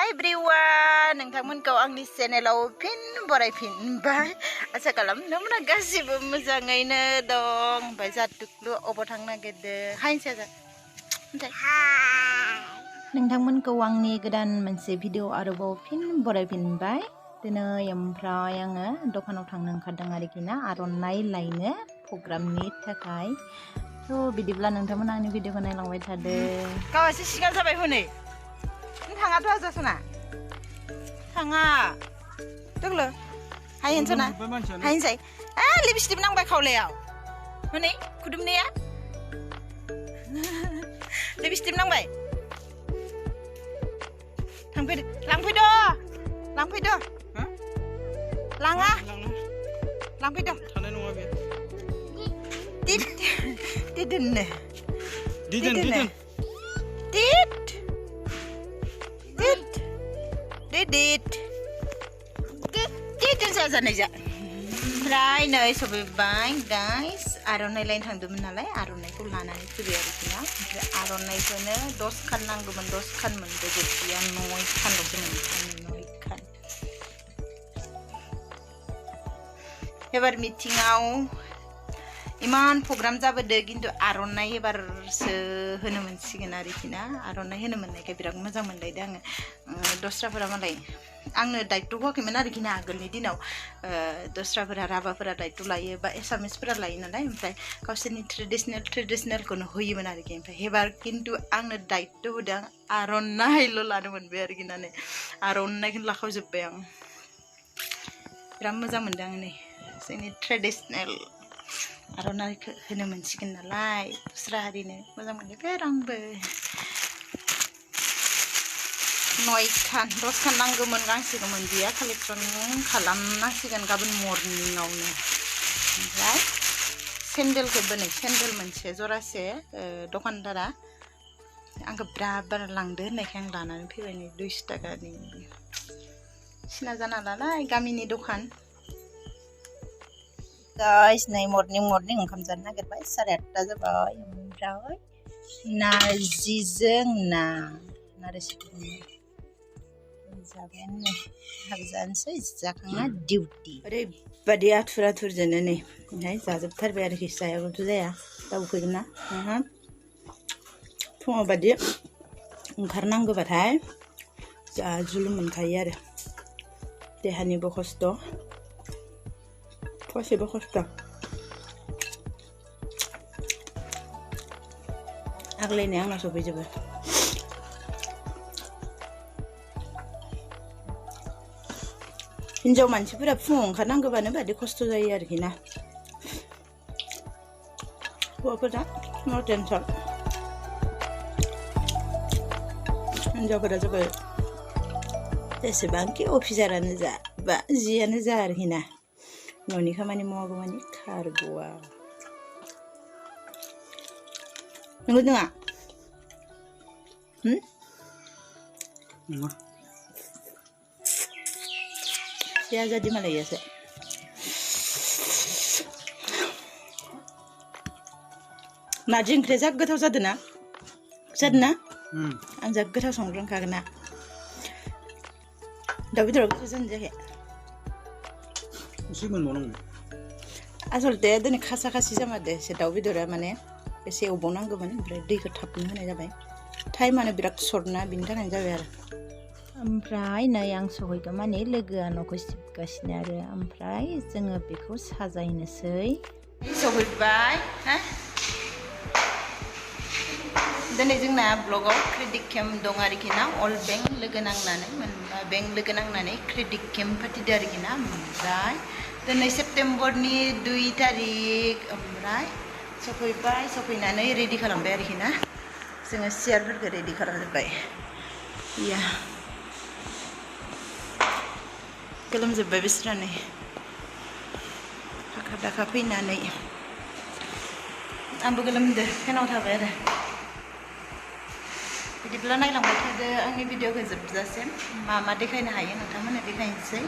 Hi everyone, nोंथांमोनखौ आंनि चेनेलाव फिन बरायफिनबाय आसा खालामो गासिबो मोजाङैनो दं ओमफ्राय जादुकलु अबाव थांनो नागिरदों हायनोसै नोंथांमोनखौ आंनि गोदान मोनसे भिडिअ आरोबाव फिन बरायफिनबाय दिनै ओमफ्राय आङो दखानाव थांनो ओंखारदों आरोखि ना आर'नाइ लायनो प्रग्रामनि थाखाय थ' बिदिब्ला नोंथांमोना आंनि भिडिअखौ नायलांबाय थादो गावासो सिगां जाबाय हनै थाङाथ' आजासना थाङा दोगलो हायनोसना हायनोसै लिपस्टिक नांबाय खावलायाव हनै खुदुमनाया लिपस्टिक नांबाय लांफैद' लाङा लांफैद' थानाय नङा बे दिदोननो दिदोन जाजानाय जा ओमफ्राय नै सफैबाय गाइस आर'नाइ लायनो थांदोंमोन नालाय आर'नाइखौ लानानै फैबाय आरोखि ना ओमफ्राय आर'नाइखौनो 10 खान नांगौमोन 10 खान मोनदों गैया 9 खानल'सो मोनदों 9 खान एबार मिटिंआव इमान प्रग्राम जाबोदों किन्तु आर'नाइ एबारसो होनो मोनसिगोन आरोखि ना आर'नाइ होनो मोननायखाय बिराद मोजां मोनलायदों आङो दस्राफोरा मालाय आंनो दायित्व होआखैमोन आरोखि ना आगोलनि दिनाव दस्राफोरा राभाफोरा दायित्व लायो बा एसामिसफोरा लायो नालाय ओमफ्राय गावसोरनि ट्रेडिसनेलखौनो होयोमोन आरोखि ओमफ्राय एबार किन्तु आंनो दायित्व होदों आर'नाइल' लानो मोनबाय आरोखि ना नै आर'नाइखौनो लाखावजोब्बाय आं बिराद मोजां मोनदों आं नै जोंनि ट्रेडिसनेल आर'नाइखौ होनो मोनसिगोन नालाय दस्रा हारिनो मोजां मोनबाय आरो आंबो 9 खान 10 खान नांगौमोन गांसेखौ मोनदिया कालेक्सन खालामनांसिगोन गाबोन मर्निंआवनो ओमफ्राय सेन्देलखौबो नै सेन्देल मोनसे जरासे दखानदारा आंखौ बिराद बारा लांदो होननायखाय आं लानानै फैबाय नै 200 टाकानि सिना जाना नालाय गामिनि दखान गाइस नै मर्निं ओंखाम जानो नागिरबाय 8:30 जाबाय ओमफ्राय नारजिजों ना रोसि जाबायानो नै हाबजानोसै जाखांना डिउटि ओरैबादि आथुरजोंनो नै ओमफ्राय जाजोबथारबाय आरोखि जायाबाथ' जाया दाउ फैगोन ना फुङाव बादि ओंखारनांगौबाथाय जाजुलु मोनखायो आरो देहानिबो खस्थ' गासैबो खस्थ' आग्लायनाय आंनाव सफैजोबो हिनजाव मानसिफोरा फुङाव ओंखारनांगौबानो बादि खस्थ' जायो आरोखि ना हौवाफोरा नो टेनसन हिनजावफोरा जाबाय जेसेबांखि अफिसारानो जा बा जियानो जा आरोखि ना न'नि खामानि मावागौ मानि खारग'आ नंगौ नङा या jadi malah ya sih नारजि ओंख्रिया जा गोथाव जादों ना आं जा गोथाव संनो रोंखागोन ना दाउ बेदराव गोथाव जानो जायाखै एसे मोनबावनांगौ आसलते दिनै खासा खासि जामारदो एसे दाउ बेदरा माने एसे एवबावनांगौमोन ओमफ्राय दैखौ थाबनो होनाय जाबाय टाइमानो बिराद सर्ट ना बिनि थाखायनो जाबाय आरो ओमफ्राय नै आं सहैगौ माने लोगोआ न'खौ सिबगासिनो आरो ओमफ्राय जोङो बेखौ साजायनोसै सहैबाय दिनै जोंना ब्लगाव क्रेडिट केम्प दं आरोखि ना अल बेंक लोगो नांनानै मोनबा बेंक लोगो नांनानै क्रेडिट केम्प फाथिदों आरोखि ना ओमफ्राय दिनै सेप्तेम्बरनि 2 तारिख ओमफ्राय सफैनानै रेडि खालामबाय आरोखि ना जोङो सियारफोरखौ रेडि खालामजोब्बाय या गोलोमजोब्बाय बिसोरा नै हाखा दाखा फैनानै आंबो गोलोमदो फेनाव थाबाय आरो बिदिब्ला नायलांबाय थादो आंनि भिडिअखौ जोबजासिम मा देखायनो हायो नोंथांमोननो देखायनोसै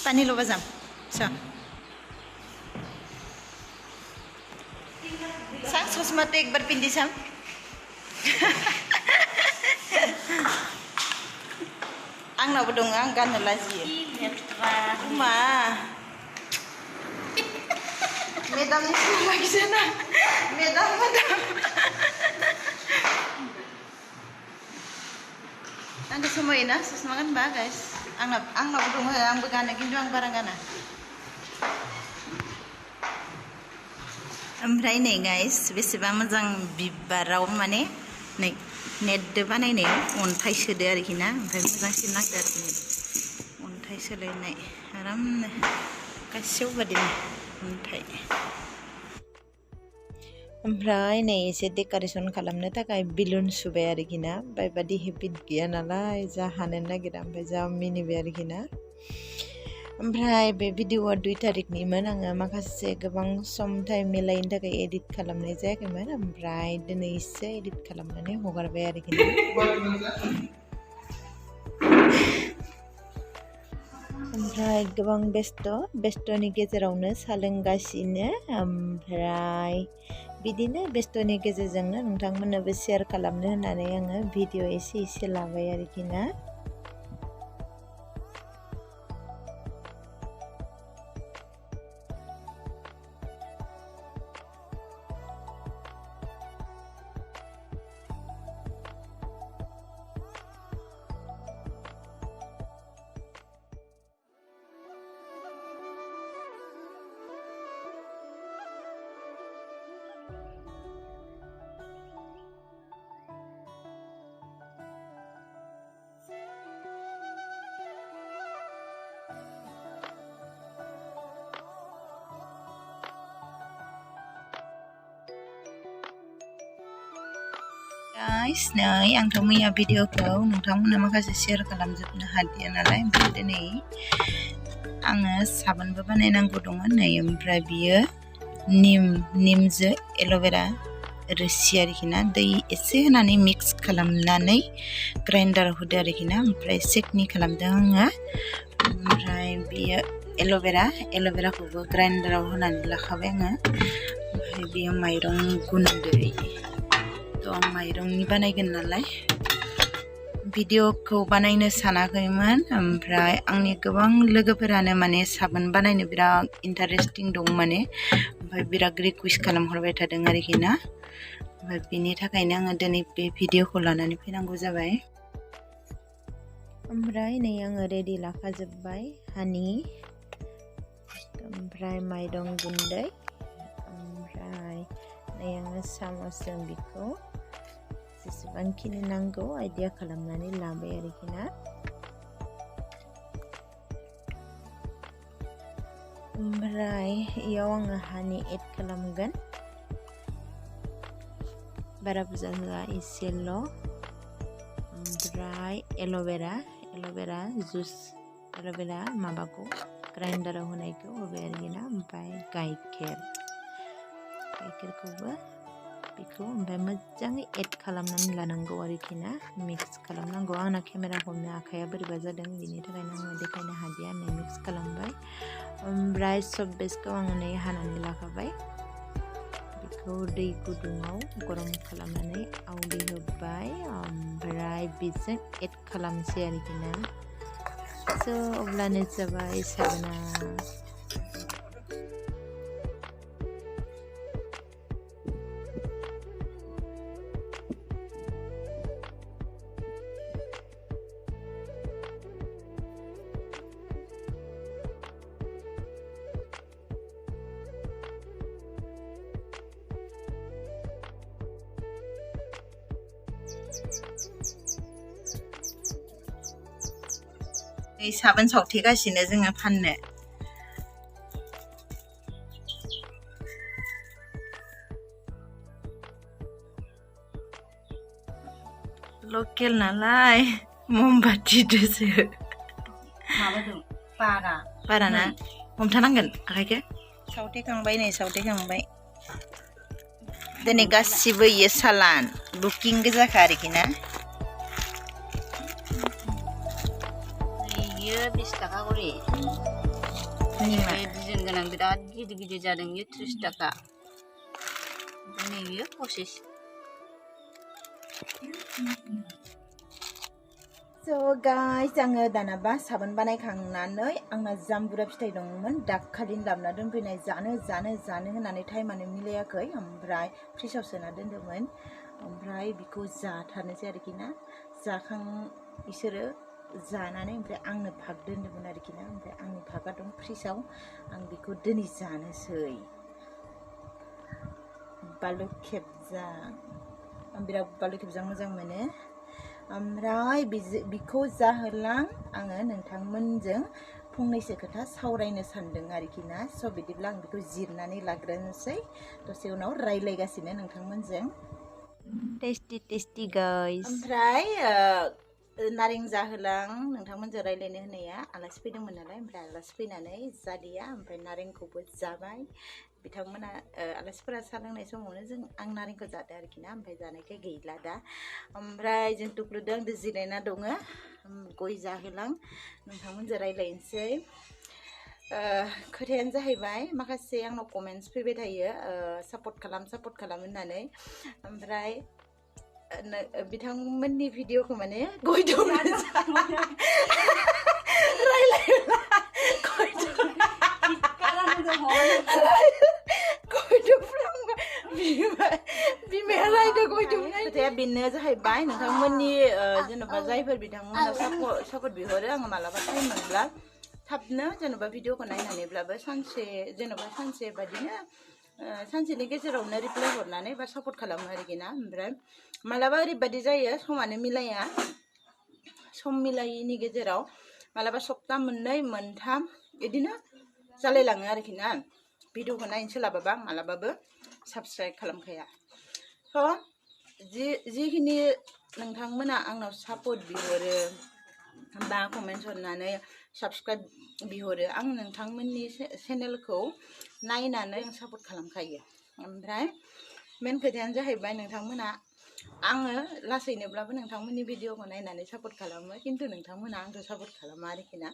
पानी लो बजाम सा सांग चश्मा तो एक बार पिंदी साम आंनावबो दङ आं गाननो लाजियो मा मेदामनि लागिसोना मेदाम आंखौ समायोना चश्मा गानबा गाइस आंनावबो दङ आंबो गानो खिन्थु आं बारा गाना ओमफ्राय नै गाइस बेसेबा मोजां बिबाराव माने नै नेटदो बानायनायाव अन्थाइ सोदो आरोखि ना ओमफ्राय मोजांसिन नांदो आरोखि अन्थाइ सोलायनाय आरामनो गासैयावबो बादिनो अन्थाइ ओमफ्राय नै एसे डेक'रेसन खालामनो थाखाय बेलुन सुबाय आरोखि ना बायबादि हेबिट गैया नालाय जा हानो नागिरा ओमफ्राय जा मिनिबाय आरोखि ना ओमफ्राय बे भिडिअआ 2 तारिखनिमोन आङो माखासे गोबां सम टाइम मिलायनो थाखाय एडिट खालामनाय जायाखैमोन ओमफ्राय दिनै एसे एडिट खालामनानै हगारबाय आरोखि ओमफ्राय गोबां बेस्थ'नि गेजेरावनो सा लोंगासिनो ओमफ्राय बिदिनो बेस्थ'नि गेजेरजोंनो नोंथांमोननोबो शेयार खालामनो होननानै आङो भिडिअ एसे लाबाय आरोखि ना गाइस नै आंथ' मैया भिडिअखौ नोंथांमोननो माखासे शेयार खालामजोबनो हादिया नालाय ओमफ्राय दिनै आङो साबोनबो बानायनांगौ दङ नै ओमफ्राय बियो निमजो एल'भेरा रोसि आरोखि ना दै एसे होनानै मिक्स खालामनानै ग्राइन्डाराव होदो आरोखि ना ओमफ्राय सेकनि खालामदों आङो ओमफ्राय बियो एल'भेराखौबो ग्राइन्डाराव होनानै लाखाबाय आङो ओमफ्राय बियो माइरं गुन्दै आं माइरंनि बानायगोन नालाय भिडिअखौ बानायनो सानाखैमोन ओमफ्राय आंनि गोबां लोगोफोरानो माने साबोन बानायनो बिराद इन्टारेस्टिं दं माने ओमफ्राय बिराद रिकुवेस्ट खालामहरबाय थादों आरोखि ना ओमफ्राय बिनि थाखायनो आङो दिनै बे भिडिअखौ लानानै फैनांगौ जाबाय ओमफ्राय नै आङो रेडि लाखाजोब्बाय हानि ओमफ्राय माइरं गुन्दै ओमफ्राय नै आङो सामसजों बिखौ जेसेबांखिनि नांगौ आइडिया खालामनानै लाबाय आरोखि ना ओमफ्राय इयाव आङो हानि एड खालामगोन बारा बुरजा होआ एसेल' ओमफ्राय एल'भेरा जुस एल'भेरा माबाखौ ग्राइन्डाराव होनायखौ होबाय आरोखि ना ओमफ्राय गाइखेरखौबो बेखौ ओमफ्राय मोजाङै एड खालामनानै लानांगौ आरोखि ना मिक्स खालामनांगौ आंना केमेरा हमनो आखाइया बोरैबा जादों बिनि थाखायनो आङो देखायनो हादिया नै मिक्स खालामबाय ओमफ्राय सब बेसखौ आङो नै हानानै लाखाबाय बेखौ दै गुदुङाव गरम खालामनानै आवदै होबाय ओमफ्राय बेजों एड खालामसै आरोखि ना स' अब्लानो जाबाय साबोना साबोन सावथेगासिनो जोङो फाननो लकेल नालाय ममबाथिदोसो माबादों बारा ना हमथानांगोन आखाइखौ सावथेखांबाय नै सावथेखांबाय दिनै गासिबो इयो सालान बुकिं गोजाखा आरोखि ना 20 थाखा करि डिजाइन गोनां बिराद गिदिर जादों 30 थाखा Ini ya proses. So guys, आङो दानाबा साबोन बानायखांनानै आंना जाम्बुरा फिथाइ दंमोन दाखालिनो लाबोना दोनफैनाय जानो होननानै टाइमानो मिलायाखै ओमफ्राय फ्रिजआव सोना दोनदोंमोन ओमफ्राय बिखौ जाथारनोसै आरोखि ना जाखां इसोरो जानानै ओमफ्राय आंनो भाग दोनदोंमोन आरोखि ना ओमफ्राय आंनि भागा दं फ्रिजआव आं बिखौ दिनै जानोसै बानलु खेबजां आं बिराद बानलु खेबजां मोजां मोनो ओमफ्राय बिखौ जाहोलां आङो नोंथांमोनजों फंनैसो खोथा सावरायनो सानदों आरोखि ना स' बिदिब्ला आं बिखौ जिरनानै लाग्रोनोसै दसे उनाव रायलायगासिनो नोंथांमोनजों टेस्टि गाइस ओमफ्राय नारें जाहोलां नोंथांमोनजों रायलायनो होननाया आलासि फैदोंमोन नालाय ओमफ्राय आलासि फैनानै जादिया ओमफ्राय नारेंखौबो जाबाय बिथांमोना आलासिफोरा साहा लोंनाय समावनो आं नारेंखौ जादों आरोखि ना ओमफ्राय जानायखाय गैला दा ओमफ्राय जों टुक्रुदों आंदो जिरायना दङ गय जाहोलां नोंथांमोनजों रायलायनोसै खोथायानो जाहैबाय माखासे आंनाव कमेन्ट्स फैबाय थायो सापर्ट खालाम होननानै ओमफ्राय बिथांमोननि भिडिअखौ माने गय खोथाया बेनो जाहैबाय नोंथांमोननि जेनेबा जायफोर बिथांमोना सापर्ट बिहरो आङो मालाबा टाइम मोनब्ला थाबनो जेनेबा भिडिअखौ नायनानैब्लाबो सानसे बादिनो सानसेनि गेजेरावनो रिप्लाय हरनानै बा सापर्ट खालामो आरोखि ना ओमफ्राय मालाबा ओरैबायदि जायो समानो मिलाया सम मिलायैनि गेजेराव मालाबा सप्ता मोननै मोनथाम बिदिनो जालायलाङो आरोखि ना भिडिअखौ नायनो सोलाबाबा मालाबाबो साबस्क्राइब खालामखाया थ' जिखिनि नोंथांमोना आंनाव सापर्ट बिहरो बा कमेन्ट्स हरनानै साबस्क्राइब बिहरो आं नोंथांमोननि चेनेलखौ नायनानै आं सापर्ट खालामखायो ओमफ्राय मेन खोथायानो जाहैबाय नोंथांमोना आङो लासैनोब्लाबो नोंथांमोननि भिडिअखौ नायनानै सापर्ट खालामो खिन्थु नोंथांमोना आंखौ सापर्ट खालामा आरोखि ना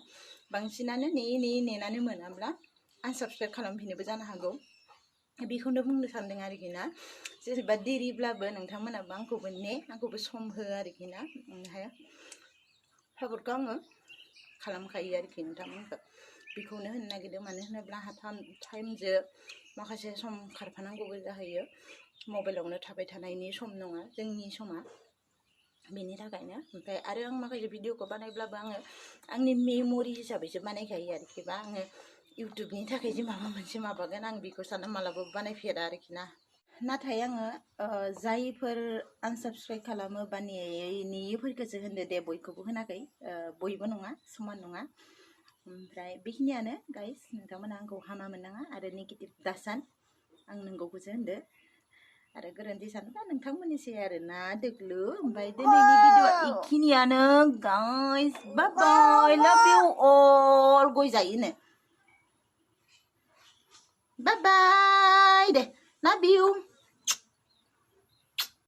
बांसिनानो नेनानै मोनाब्ला आनसाबस्क्राइब खालामफिननोबो जानो हागौ बेखौनो बुंनो सानदों आरोखि ना जेनेबा देरिब्लाबो नोंथांमोनाबो आंखौबो सम हो आरोखि ना ओमफ्राय सापर्टखौ आङो खालामखायो आरोखि नोंथांमोनखौ बेखौनो होननो नागिरदों मानो होनोब्ला टाइमजों माखासे सम खारफानांगौबो जाहैयो मबाइलावनो थाबाय थानायनि सम नङा जोंनि समा बेनि थाखायनो ओमफ्राय आरो आं माखासे भिडिअखौ बानायब्लाबो आङो आंनि मेम'रि हिसाबैसो बानायखायो आरोखि बा आङो इउटुबनि थाखाय जे माबा मोनसे माबागोन आं बेखौ सानना मालाबाबो बानायफेरा आरोखि ना नाथाय आङो जायफोर आनसाबस्क्राइब खालामो बा नेयैफोरखौसो होनदो दे बयखौबो होनाखै बयबो नङा समान नङा ओमफ्राय बेखिनियानो गाइस नोंथांमोना आंखौ हामा मोननाङा आरो नेगेटिभ दासान आं नंगौखौसो होनदो आरो गोरोन्थि सानोबा नोंथांमोननिसै आरो ना दोग्लु ओमफ्राय दिनैनि भिडिअआ इखिनियानो गाइस बाय बाय लाभ इउ अल गय जायोनो बाय बाय दे लाभ इउ